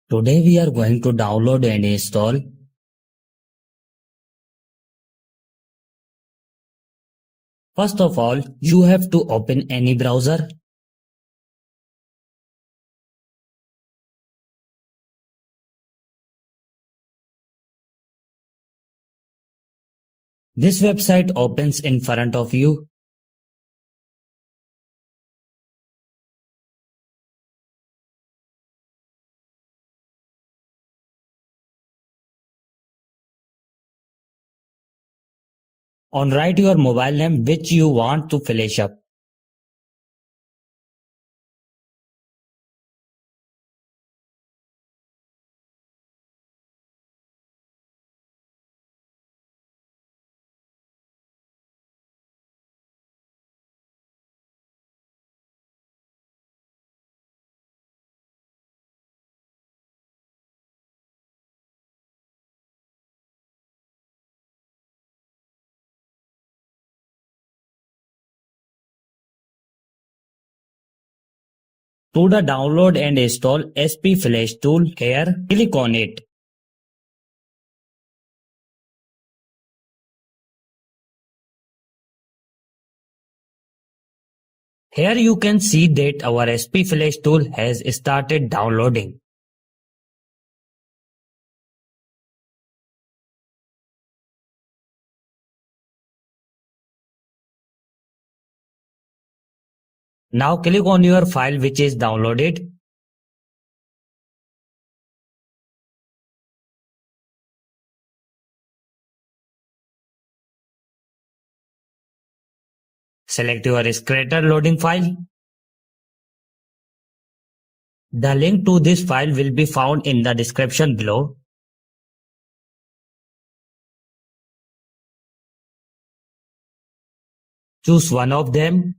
Today we are going to download and install. First of all, you have to open any browser. This website opens in front of you. On write your mobile name which you want to flash up. To the download and install SP Flash tool here, click on it. Here you can see that our SP Flash tool has started downloading. Now click on your file which is downloaded. Select your Scratter loading file. The link to this file will be found in the description below. Choose one of them.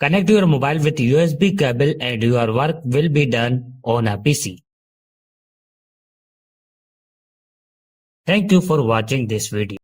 Connect your mobile with USB cable and your work will be done on a PC. Thank you for watching this video.